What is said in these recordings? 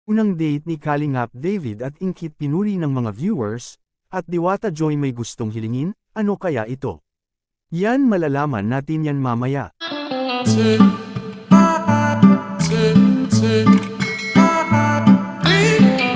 Unang date ni Kalingap David at Ingkit pinuri ng mga viewers, at Diwata Joy may gustong hilingin, ano kaya ito? Yan malalaman natin yan mamaya.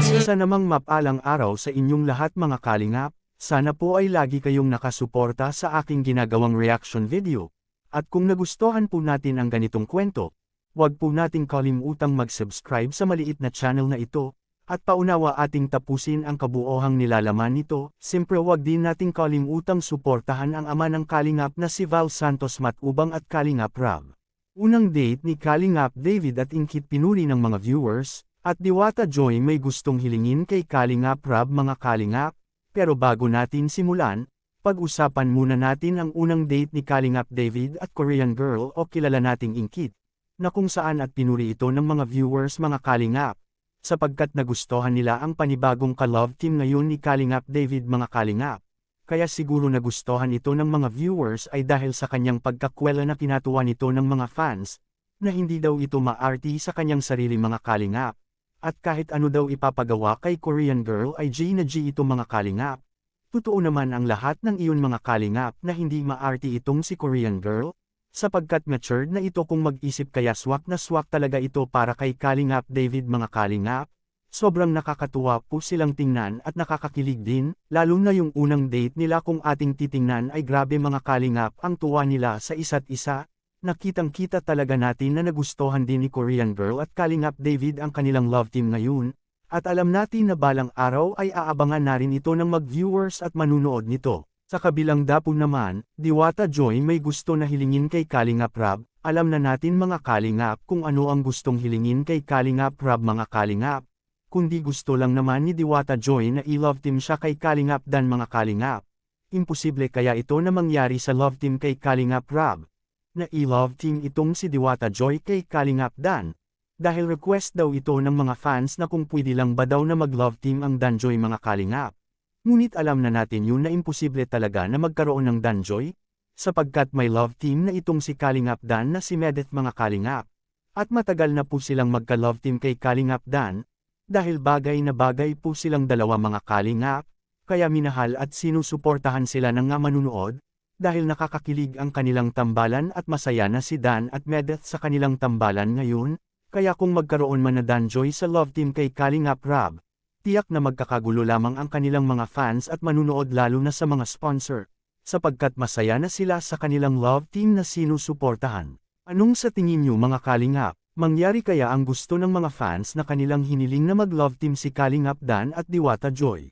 Isa namang mapalang araw sa inyong lahat mga Kalingap, sana po ay lagi kayong nakasuporta sa aking ginagawang reaction video. At kung nagustuhan po natin ang ganitong kwento, huwag po nating kalimutang mag-subscribe sa maliit na channel na ito, at paunawa ating tapusin ang kabuohang nilalaman nito. Siyempre huwag din nating kalimutang suportahan ang ama ng Kalingap na si Val Santos Matubang at Kalingap Rab. Unang date ni Kalingap David at Ingkit pinuri ng mga viewers, at Diwata Joy may gustong hilingin kay Kalingap Rab mga Kalingap. Pero bago natin simulan, pag-usapan muna natin ang unang date ni Kalingap David at Korean girl o kilala nating Ingkit, na kung saan at pinuri ito ng mga viewers mga Kalingap, sapagkat nagustuhan nila ang panibagong ka-love team ngayon ni Kalingap David mga Kalingap. Kaya siguro nagustuhan ito ng mga viewers ay dahil sa kanyang pagkakwela na kinatuwa nito ng mga fans, na hindi daw ito maarti sa kanyang sarili mga Kalingap. At kahit ano daw ipapagawa kay Korean girl ay G na G ito mga Kalingap. Totoo naman ang lahat ng iyon mga Kalingap na hindi maarti itong si Korean girl, sapagkat matured na ito kung mag-isip kaya swak na swak talaga ito para kay Kalingap David mga Kalingap. Sobrang nakakatuwa po silang tingnan at nakakakilig din, lalo na yung unang date nila kung ating titingnan ay grabe mga Kalingap ang tuwa nila sa isa't isa. Nakitang-kita talaga natin na nagustuhan din ni Korean girl at Kalingap David ang kanilang love team ngayon, at alam natin na balang araw ay aabangan na rin ito ng mag-viewers at manunood nito. Sa kabilang dapon naman, Diwata Joy may gusto na hilingin kay Kalingap Rab. Alam na natin mga Kalingap kung ano ang gustong hilingin kay Kalingap Rab mga Kalingap. Kundi gusto lang naman ni Diwata Joy na i-love team siya kay Kalingap Dan mga Kalingap. Imposible kaya ito na mangyari sa love team kay Kalingap Rab, na i-love team itong si Diwata Joy kay Kalingap Dan. Dahil request daw ito ng mga fans na kung pwede lang ba daw na mag-love team ang Danjoy mga Kalingap. Ngunit alam na natin yun na imposible talaga na magkaroon ng Danjoy, sapagkat may love team na itong si Kalingap Dan na si Medeth mga Kalingap. At matagal na po silang magka-love team kay Kalingap Dan, dahil bagay na bagay po silang dalawa mga Kalingap, kaya minahal at sinusuportahan sila ng nga manunood, dahil nakakakilig ang kanilang tambalan at masaya na si Dan at Medeth sa kanilang tambalan ngayon, kaya kung magkaroon man na Danjoy sa love team kay Kalingap Rab, tiyak na magkakagulo lamang ang kanilang mga fans at manunood lalo na sa mga sponsor, sapagkat masaya na sila sa kanilang love team na sinusuportahan. Anong sa tingin niyo mga Kalingap? Mangyari kaya ang gusto ng mga fans na kanilang hiniling na mag-love team si Kalingap Dan at Diwata Joy?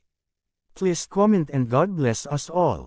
Please comment and God bless us all.